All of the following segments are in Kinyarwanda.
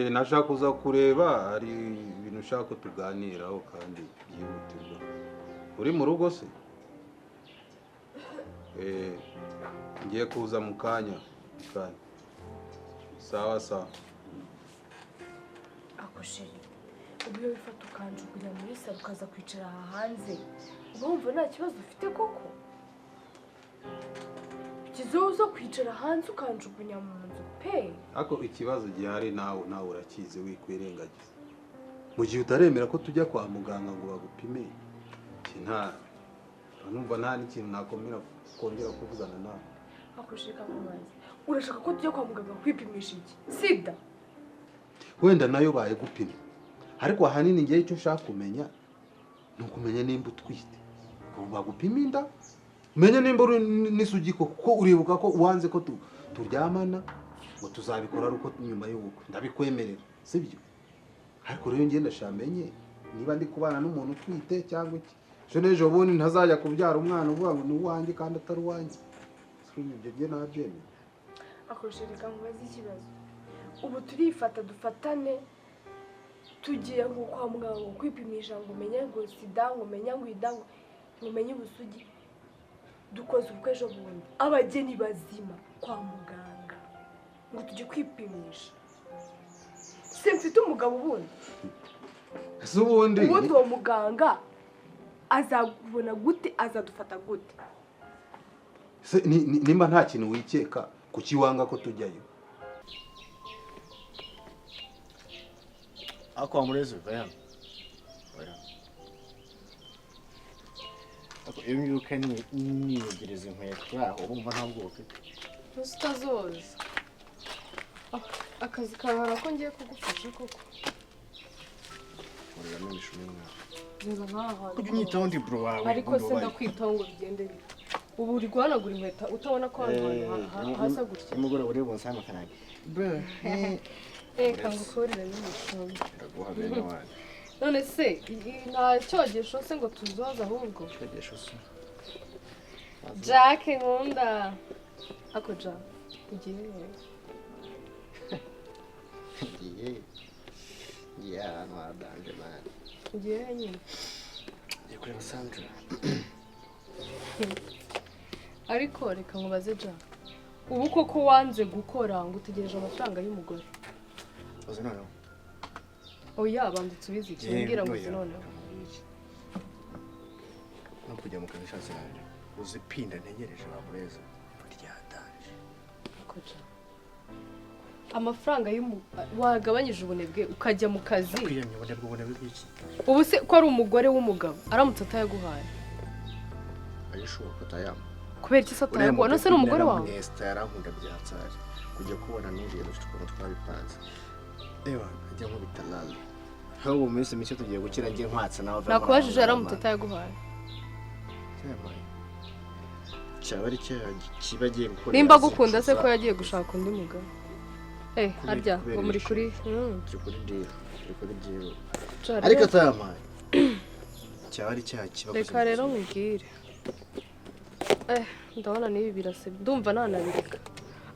nashaka kuza kureba hari ibintu ushaka tuganiraho kandi byihutirwa. Uri mu rugo se? Ngiye kuza mu kanya. Sawa sawa. Akosheri, ubiyo bifata ukanjugunya muri salo ukaza kwicara aha hanze. Urumva nta kibazo ufite koko? Kizoza kwicara hanze ukanjugunya mu nzu pe. Ako ikibazo gihari nawe urakize wikwirengagiza. Mu gihe utaremera ko tujya kwa muganga ngo bagupime. Numva nta n'ikintu nakomera kongera kuvugana nawe. Akosheka kumaze. Urashaka ko tujya kwa muganga kwipimisha iki? Sida. Wenda nayo baye gupima. Ariko ahanini ngiye icyo ushaka kumenya nukumenya nimba utwite. Bagupima inda. Menye nimba uri n'isugiko kuko uribuka ko wanze ko turyamana ngo tuzabikora uko nyuma y'ubukwe. Ndabikwemerera, sibyo? Ariko rero ngenda shamenye niba ndi kubana n'umuntu utwite cyangwa iki. Jo nejo bundi ntazajya kubyara umwana uvuga ngo ni uwanjye kandi atari uwanjye. Ibyo bye nabyemeye. Akosheka mubaze ikibazo. Ubu turifata dufatane tugiye ngo kwa muganga kwipimisha ngo umenye ngo sida ngo umenye ngo idango ngo umenye ubusugi. Dukoze ubukwe ejo bundi abageni bazima kwa muganga ngo tujye kwipimisha. Se mfite umugabo ubundi. Ese ubundi uwo muganga azabona gute azadufata gute? Se nimba nta kintu wikeka kukiwanga ko tujyayo. Ako amureze vaya. Ako iyo ukanye niyegereza inkweto aho urumva ntabwo ufite. Utazoza. Akazi kawe ko ngiye kugufasha koko. Urira n'ibishumi mwa. Nza nkaho. Kujya unyitaho ndi bro wawe. Ariko se ndakwitaho ngo bigende bite. Ubu uri guhanagura inkweto utabona ko hasa gutya. Umugore uri bonsa amafaranga. Bro. Kangukorera n'ibishumi. Ndaguha bene wanjye. None se nta cyogesho se ngo tuzoza ahubwo. Cyogesho se. Jack nkunda. Ako Jack. Ugiye. Ugiye. Ya mwadanje man. Ugiye nyine. Ugiye kureba Sandra. Ariko reka nkubaze Jack. Ubu koko wanze gukora ngo utegereje amafaranga y'umugore. Oze none. Oya banditse ubizi kimbwira ngo none. No kujya mu kanisha cyane. Uzipinda ntegereje bamureza. Ryatanje. Koja. Amafaranga wagabanyije ubunebwe ukajya mu kazi. Kwiyamye ubunebwe bw'iki? Ubu se ko ari umugore w'umugabo aramutse atayaguhaye. Ayishuka kutayama. Kubera iki satayaguha no se n'umugore wawe? Nesta yarankunda byatsari. Kujya kubona n'ibintu tukora twabipanze. Ewa ajya mu bitalala. Hawo mu minsi mike tugiye gukira ngiye nkwatsa nawe. Nakubajije aramutse atayaguhaye. Semaye. Cyabari kibagiye gukora. Nimba gukunda se ko yagiye gushaka undi mugabo. Harya ngo muri kuri kuri diro. Ariko atamaye. Cyabari cyakibazo. Reka rero nkubwire. Ndabona nibi birase. Ndumva nanabireka.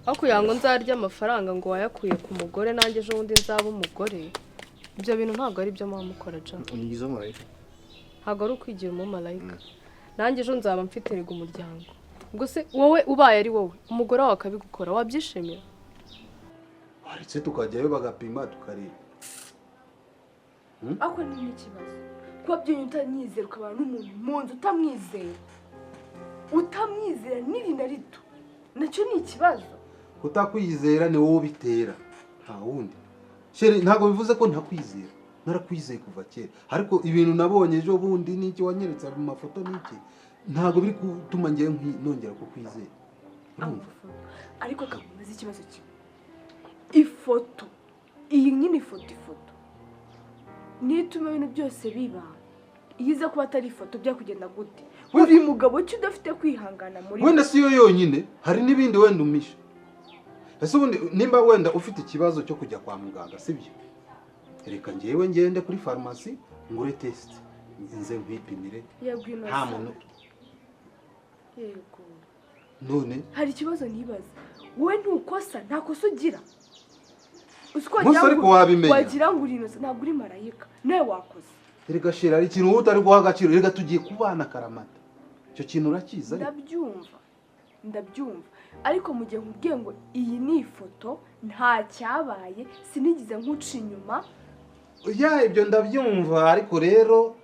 Aho kugira ngo nzarya amafaranga ngo wayakuye ku mugore nanjye ejo bundi nzaba umugore. Ibyo bintu ntabwo ari byo mama mukora Jack. Unigize marayika. Ntabwo ari ukwigira umumarayika. Nanjye ejo nzaba mfiterega umuryango. Ubwo se wowe ubaye ari wowe umugore wawe akabigukora wabyishimira? Aretse tukajyayo bagapima tukareba. Ako ni ikibazo. Kuba byonyine utanyizera ukabana n'umuntu mu nzu utamwizera. Utamwizera niri na rito. Nacyo ni ikibazo. Kutakwizera ni wowe bitera. Nta wundi. Shere ntabwo bivuze ko ntakwizera. Narakwizeye kuva kera. Ariko ibintu nabonye ejo bundi n'iki wanyeretse mu mafoto n'iki ntabwo biri gutuma ngiye nongera kukwizera. Ariko kamubaza ikibazo cyo. Ifoto. Iyi nyine ifoto. Nituma ibintu byose biba. Iyiza kuba atari ifoto bya kugenda gute. Uri mugabo cyo udafite kwihangana muri. Wenda siyo yonyine, hari n'ibindi wenda umisha. Ese ubundi nimba wenda ufite ikibazo cyo kujya kwa muganga sibyo? Reka ngewe ngende kuri pharmacy ngure test. Nze nkwipimire. Nta muntu. Yego. None hari ikibazo nibaza. Wowe ntukosa nta kosa ugira. ariko wabimenya wagira ngo uri inoze ntabwo uri marayika nawe wakoze erega shira ari ikintu utari guha agaciro erega tugiye kubana karamata icyo kintu urakiza ndabyumva ariko mu gihe nkubwiye ngo iyi ni ifoto nta cyabaye sinigize nkuca inyuma ibyo ndabyumva ariko rero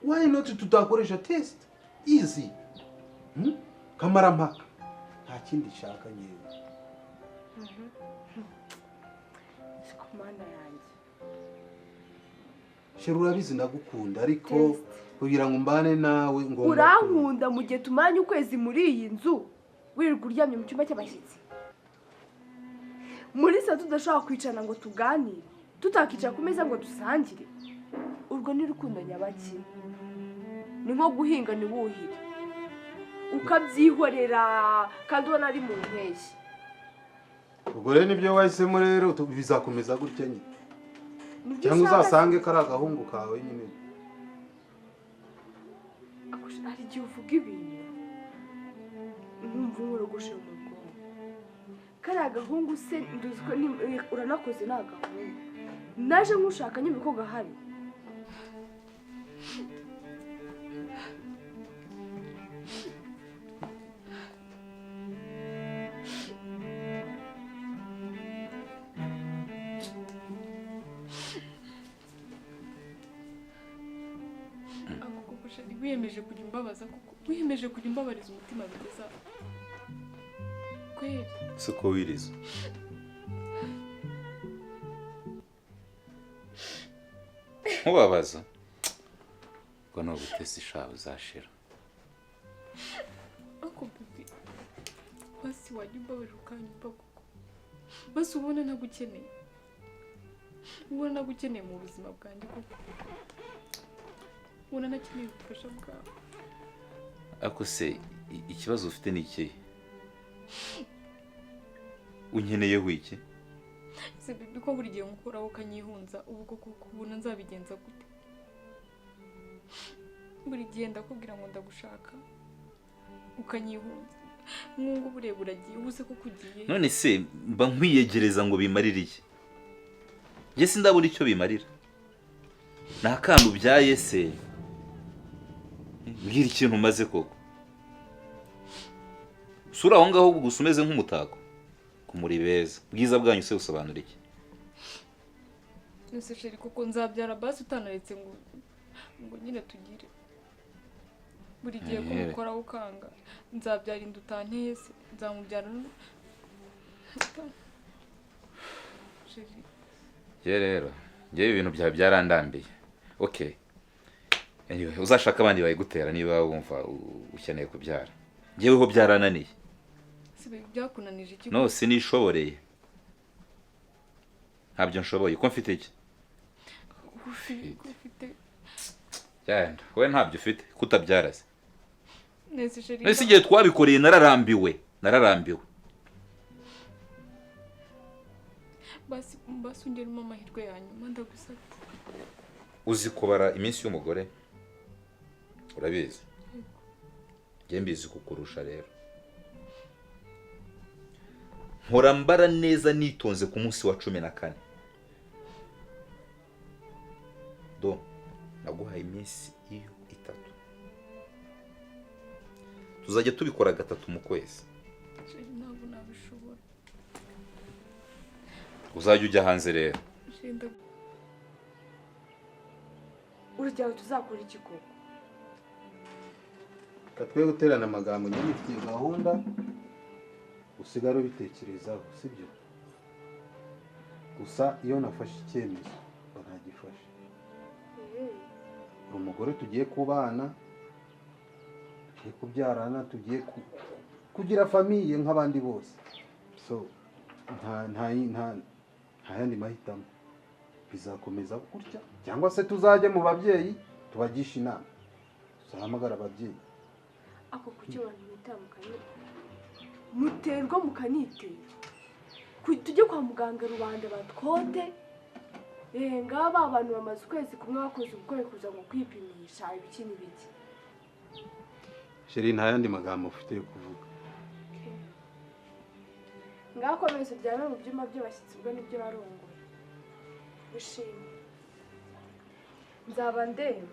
why not tutakoresha test easy kamarampaka nta kindi shaka nyewe mana yanjye shira urabizi ndagukunda ariko kugira ngo mbane nawe ngo urankunda mu gihe tumanye ukwezi muri iyi nzu wirirwa uryamye mu cyumba cy'abashyitsi muri saa tudashobora kwicarana ngo tuganire tutakicara ku meza ngo dusangire urwo ni urukundo nyabaki ni nko guhinga ntiwuhire ukabyihorera kandi ubona ari mu mpeshyi ubwo rero nibyo wahisemo rero bizakomeza gutya nyine cyangwa uzasange ko ari agahungu kawe nyine hari igihe uvuga ibintu nkumva umurogoshe mu bwonko kari agahungu se nduzi ko uranakoze ni agahungu naje nk'ushaka nyine ko gahari wiyemeje kujya umbabaza kuko wiyemeje kujya umbabariza umutima bigeza kweli siko wiriza mubabaza ngo no gutesa ishaho uzashira ako bibi basi wajya umbabarira ukanyumva kuko basi ubona nagukeneye mu buzima bwanjye kuko ubona nakeneye ubufasha bwawe ako se ikibazo ufite ni iki unkeneyeho iki se bibi ko buri gihe ngukoraho ukanyihunza ubu koko kubona nzabigenza gute buri gihe ndakubwira ngo ndagushaka ukanyihunza nk'ubu burebure agiye ubuze ko kugiye none se mba nkwiyegereza ngo bimarire iki njye sindabura icyo bimarira nta kantu byaye se mbwira ikintu umaze koko usura aho ngaho gusa umeze nk'umutako ku muri beza bwiza bwanyu se usobanura iki nese sheri kuko nzabyara basi utanaretse ngo nyine tugire buri gihe ko mukora ukanga nzabyara inda utanteye se nzamubyara sheri ye rero ngewe ibintu byawe byarandambiye okay anyway uzashaka abandi bayigutera niba wumva ukeneye kubyara ngeweho byarananiye sibe byakunanije iki no sinishoboreye ntabyo nshoboye ko mfite iki ufite yanda we ntabyo ufite kutabyaraze nese sheri nese igihe twabikoreye nararambiwe basi ungeremo amahirwe yanyuma ndagusabye uzi kubara iminsi y'umugore urabizi njye mbizi kukurusha rero nkora mbara neza nitonze ku munsi wa 14 do naguhaye iminsi iyo 3 tuzajya tubikora 3 mu kwezi ntabwo nabishobora uzajya ujya hanze rero urugero tuzakora iki koko katwe guterana amagambo nyine ifite gahunda usigara ubitekerezaho sibyo gusa iyo nafashe icyemezo ntagifashe umugore tugiye kubana tugiye kubyarana tugiye kugira famiye nk'abandi bose so nta yandi mahitamo bizakomeza gutya cyangwa se tuzajya mu babyeyi tubagisha inama tuzahamagara ababyeyi ako kuki abantu bitandukanye muterwa mukanitera tujye kwa muganga rubanda batwote ngaba abantu bamaze ukwezi kumwe bakoze ubukwe kuza ngo kwipimisha ibiki n'ibiki sheri nta yandi magambo ufite yo kuvuga ngakomeza uryame mu byuma by'abashyitsi ubwo nibyo barongoye ushime nzaba ndeba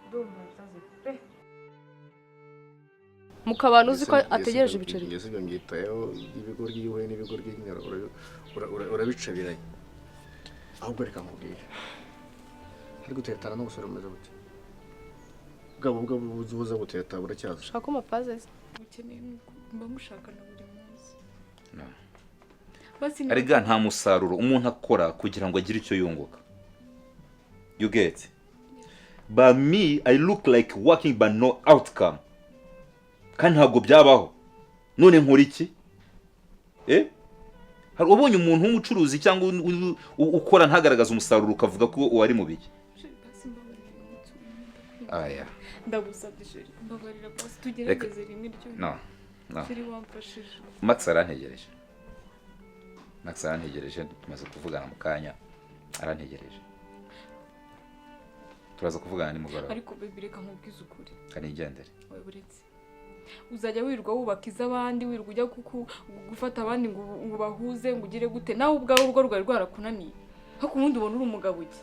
ndumva nsaze pe mukabana uzi ko ategereje ibiceri ngeze ibyo ngitayeho ibigoryi yihuye n'ibigoryi nyine urabica biranye ahubwo reka nkubwire ari gutetana no gusura umeze gute bwabo buza guteta buracyaza shaka amapaze ukeneye mba mushaka na buri munsi arega nta musaruro umuntu akora kugira ngo agire icyo yunguka. You get? But me, I look like working but no outcome. Kandi ntabwo byabaho. None nkora iki? Hari ubonye umuntu w'umucuruzi cyangwa ukora ntagaragaza umusaruro ukavuga ko wari mu biki? Aya. Ndagusabye sheri mbabarira basi tugerageze rimwe ryo. No. Sheri wamfashije. Max arantegereje. Tumaze kuvugana mu kanya. Arantegereje. Turaza kuvugana ni mugoroba. Ariko baby reka nkubwize ukuri. Kanigendere. Oya buretse. Uzajya wirwa wubakiza abandi wirwa ujya gufata abandi ngo bahuze ngo ugire gute nawe ubwawe urwo rwari rwarakunaniye. Hako ubundi ubona uri umugabo iki?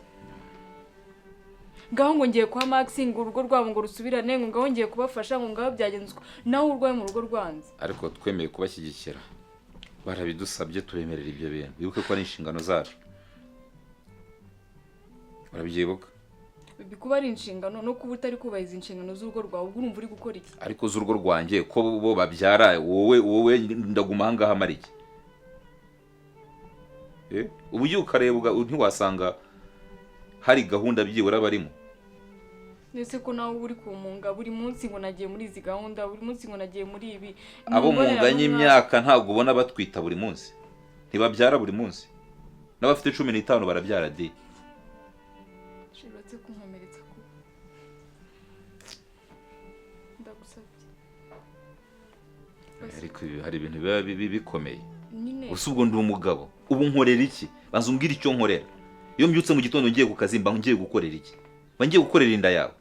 Ngaho ngo ngiye kwa Max ngo urugo rwabo ngo rusubirane ngo ngaho ngiye kubafasha ngo ngaho byagenzwe nawe urwaye mu rugo rwanze. Ariko twemeye kubashyigikira. Barabidusabye tubemerera ibyo bintu. Bibuke ko ari inshingano zacu. Barabyibuka. Bikuba ari inshingano no kuba utari kubahiza inshingano z'urugo rwawe ubwo urumva uri gukora iki? Ariko z'urugo rwanjye ko bo babyara wowe ndaguma hangaha mari iki? Ubuye ukareba ntiwasanga hari gahunda byibura barimo. Nese ko nawe uri kumunga buri munsi ngo nagiye muri izi gahunda buri munsi ngo nagiye muri ibi. Abo munganye imyaka ntabwo ubona batwita buri munsi. Ntibabyara buri munsi. N'abafite 15 barabyara di. Shibatse kunkomeretsa ko. Ndagusabye. Ariko hari ibintu biba bikomeye. Nyine. Usubwo ndi umugabo. Ubu nkorera iki? Banza umbwira icyo nkorera. Iyo mbyutse mu gitondo ngiye ku kazi mba ngiye gukorera iki? Mba ngiye gukorera inda yawe.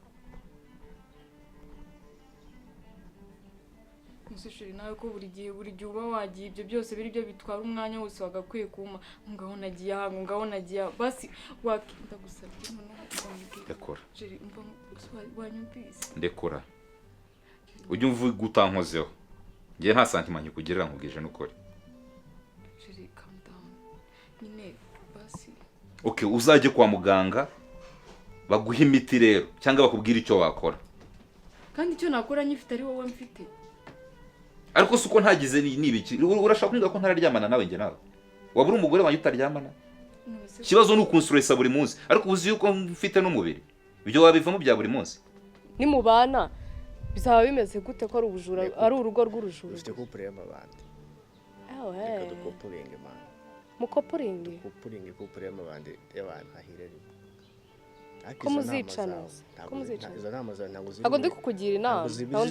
Musishuri nawe ko buri gihe uba wagiye ibyo byose biri byo bitwara umwanya wose wagakwiye kuma ngaho nagiye aha ngaho nagiye basi wakinda gusabye noneho ndekora jeri umva wanyumvise ndekora ujye umvuga gutankozeho ngiye nta sentiment nyikugerera nkubwije n'ukuri jeri calm down nyine basi okay uzajye kwa muganga baguha imiti rero cyangwa bakubwira icyo wakora kandi icyo nakora nyifite ari wowe mfite ariko suko ntagize nibiki urashaka kuvuga ko ntararyamana nawe nge nawe wabura umugore wanyu utaryamana kibazo ni ukunsuresa buri munsi ariko uzi yuko mfite n'umubiri ibyo wabivamo bya buri munsi ni mubana bizaba bimeze gute ko ari ubujura ari urugo rw'urujura ufite couple y'amabandi reka dukopuringe man mukopuringe couple y'amabandi y'abantu ahirere ko muzicana ntabwo ndi kukugira inama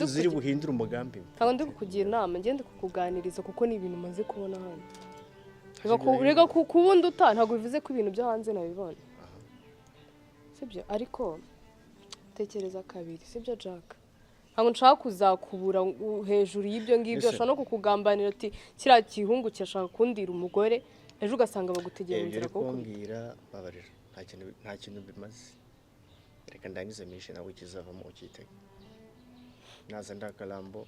ziri buhindura umugambi ntabwo ndi kukugira inama ngende kukuganiriza kuko ni ibintu maze kubona hano rega kubundi ntabwo bivuze ko ibintu byo hanze nabibona sibyo ariko tekereza kabiri sibyo Jack ntabwo nshaka kuzakubura hejuru y'ibyo ngibyo ashaka no kukugambanira ati kiriya gihungu kirashaka kundira umugore ejo ugasanga bagutegera inzira kuko mbwira babarira nta kintu bimaze reka ndangize mission nawe kizavamo ukitege naza ndakalambo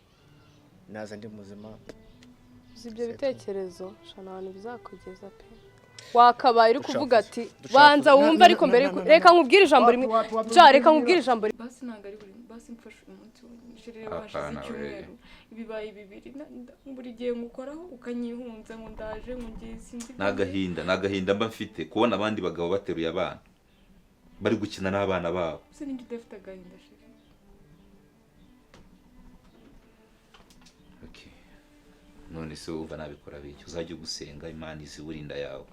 naza ndi muzima ibyo bitekerezo shana abantu bizakugeza pe wakabaye uri kuvuga ati banza wumva ariko mbere reka nkubwire ijambo rimwe reka nkubwire ijambo rimwe basi nagari buri basi mfashe umunsi w'ishirire washize icyumweru ibibaye bibiri buri gihe ngukoraho ukanyihunza ngo ndaje ngo ngiye sinzi nagahinda mba mfite kubona abandi bagabo bateruye abana bari gukina n'abana babo se ninjye udafite agahinda shiri okay none se uva nabikora biki uzajye gusenga Imana iziburinda yawe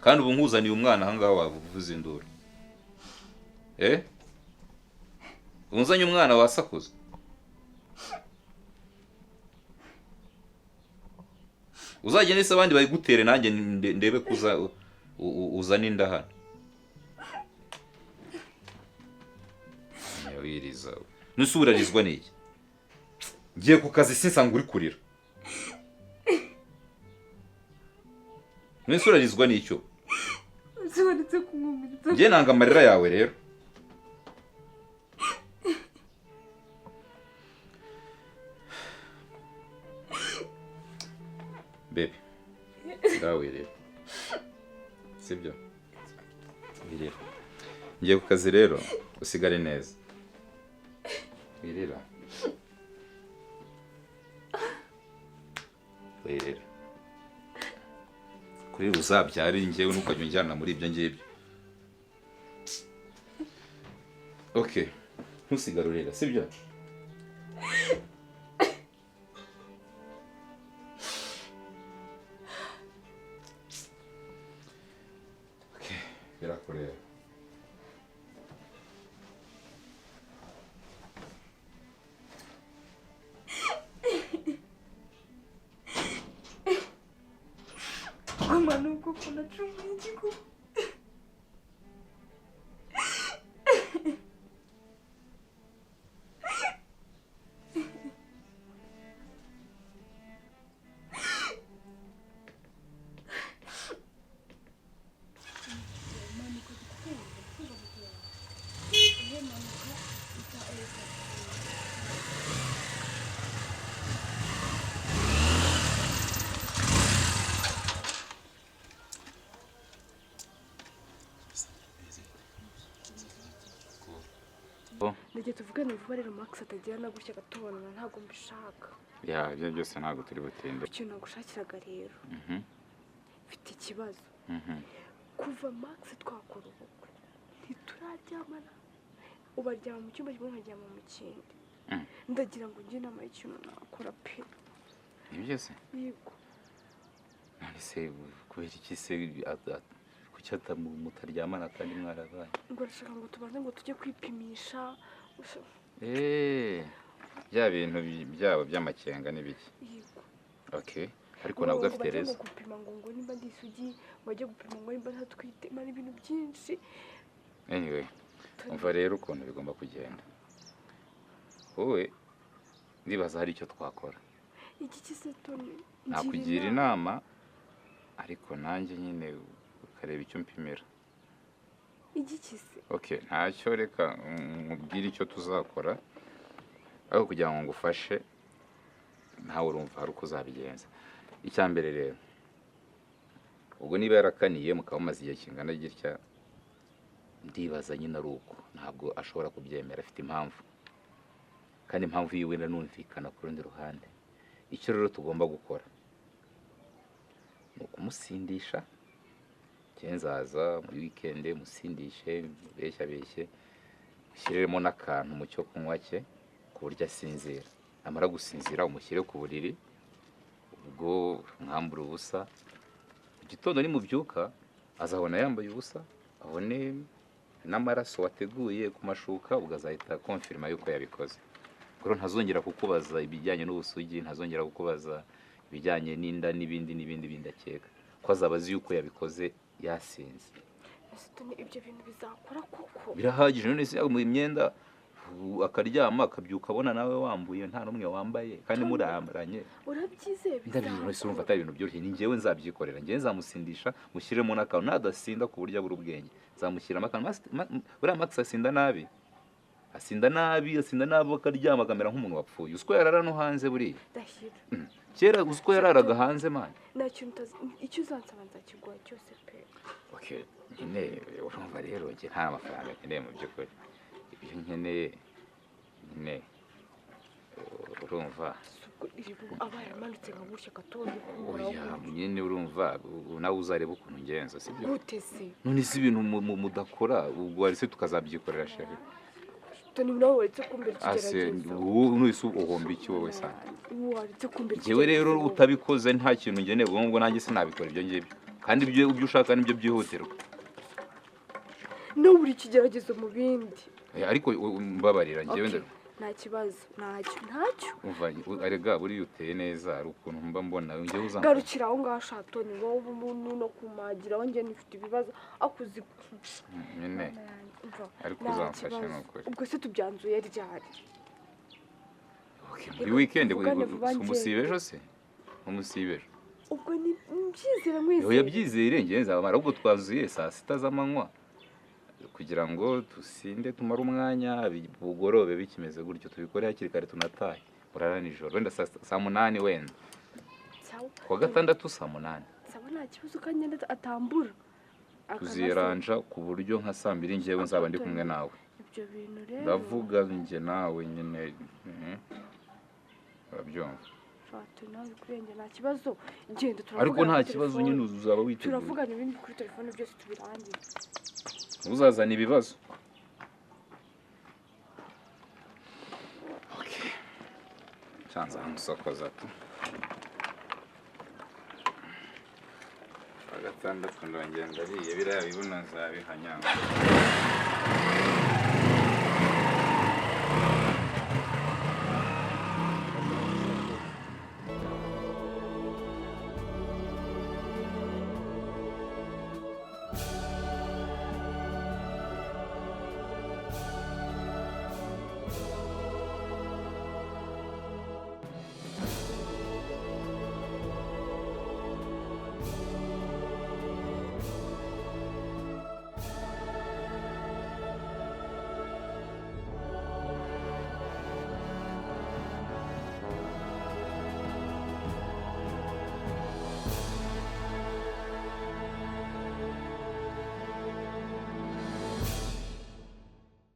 kandi ubu nkuzaniye umwana ahangaha wavuze induru unzanye umwana wasakuza uzagende se abandi bayigutere nanjye ndebe kuza uzana inda hano yawiriza nusubirarizwa n'iki ngiye ku kazi sinsanga uri kurira nusubirarizwa n'icyo zibonetse kumwumviriza ngiye nanga amarira yawe rero baby ngawe rero sibyo wirira ngiye ku kazi rero usigare neza wirira wirira kuri uzabyara njyewe ntukajya unjyana muri ibyo ngibyo okay ntusigare urira sibyo birakureba amanuko kuna chumba ikigo Ndagiye tuvugane vuba rero Max atagira na gutya gatubonana ntago mbishaka. ya ibyo byose ntabwo turi butinde Ikintu nagushakiraga rero. Mfite ikibazo. Kuva Max twakora ubukwe ntituraryamana. Ubaryama mu cyumba kimwe nkaryama mu kindi. Ndagira ngo njye inama y'ikintu nakora pe. ibyo se Yego. none se kubera iki se kucyata mutaryamana kandi mwarabaye Ngo rashaka ngo tubanze ngo tujye kwipimisha. bya bintu byabo by'amakenga n'ibiki Yego. okay ariko nabwo afite rezo gupima ngo nimba ndi isugi bajye gupima ngo nimba ntatwite mara ibintu byinshi. anyway umva rero ukuntu bigomba kugenda wowe ndibaza hari icyo twakora Iki kise Tony nakugira inama ariko nanjye nyine ukareba icyo mpimira Iki kise okay ntacyo reka nkubwire icyo tuzakora ariko kugira ngo ngufashe ntawe urumva hari uko uzabigenza icya mbere rero ubwo niba yarakaniye mukaba mumaze igihe kingana gitya ndibaza nyine ari uko ntabwo ashobora kubyemera afite impamvu kandi impamvu yiwe nanumvikana ku rundi ruhande icyo rero tugomba gukora ni ukumusindisha nzaza muri weekend musindishe beshye ushyiremo n'akantu mu cyo kunywa cye ku buryo asinzira amara gusinzira umushyire ku buriri ubwo mwambura ubusa mu gitondo nimubyuka azabona yambaye ubusa abone n'amaraso wateguye ku mashuka ubwo azahita confirma yuko yabikoze rero ntazongera kukubaza ibijyanye n'ubusugi ntazongera kukubaza ibijyanye n'inda n'ibindi bindakeka ko azaba azi yuko yabikoze yasinze ibyo bintu bizakora koko birahagije none se mu imyenda akaryama akabyuka abona nawe wambuye nta numwe wambaye kandi murambaranye urabyizeye ndabizi se urumva atari ibintu byoroshye ni njyewe nzabyikorera njyewe nzamusindisha mushyiremo n'akantu nadasinda ku buryo abura ubwenge nzamushyiramo akantu buriya Max asinda nabi akaryama akamera nk'umuntu wapfuye uziko yarara no hanze buriya kera uziko yararaga hanze mani nta kintu icyo uzansaba nzakiguha cyose pe okay nyine urumva rero njye nta mafaranga nkeneye mu by'ukuri ibyo nkeneye nyine urumva abaye amanutse nka gutya gatondo oya nyine urumva nawe uzareba ukuntu ngenza sibyo gute se none si ibintu mudakora ubwo ari se tukazabyikorera shehe Tony nawe waretse kumbera ikigeragezo nuyise uhomba iki wowe sana waretse kumbera njyewe rero utabikoze nta kintu ngeneye ubwo nanjye sinabikora ibyo ngibyo kandi ibyo ushaka nibyo byihutirwa no buri kigeragezo mu bindi ariko mbabarira njyewe nta kibazo ntacyo umva arega buri uteye neza ari ukuntu mba mbona njyewe uzanga garukira aho ngaho Shatoni wowe umuntu no kumagira aho njye nifite ibibazo akuzi nyine ariko uzamfasha n'ukuri ubwo se tubyanzuye ryari muri weekend umusibe ejo se umusibe ejo ubwo ni byizere mwese oya byizere ngenza amara ubwo twazuye saa sita z'amanywa kugira ngo dusinde tumara umwanya bugorobe bikimeze gutyo tubikore hakiri kare tunatahe urara nijoro wenda saa munani wenda kuwa gatandatu saa munani saba nta kibazo kanyenda atambura tuziranja ku buryo nka saa mbiri njyewe nzaba ndi kumwe nawe ibyo bintu rero ndavuga njye nawe nyine urabyumva fata nawe kurenge nta kibazo genda turavugana ariko nta kibazo nyine uzaba witeguye turavugana ibindi kuri telefone byose tubirangize uzazana ibibazo okay chanza musokoza tu agatandatu ndongera ndariye biriya bibuno nzabihanyanga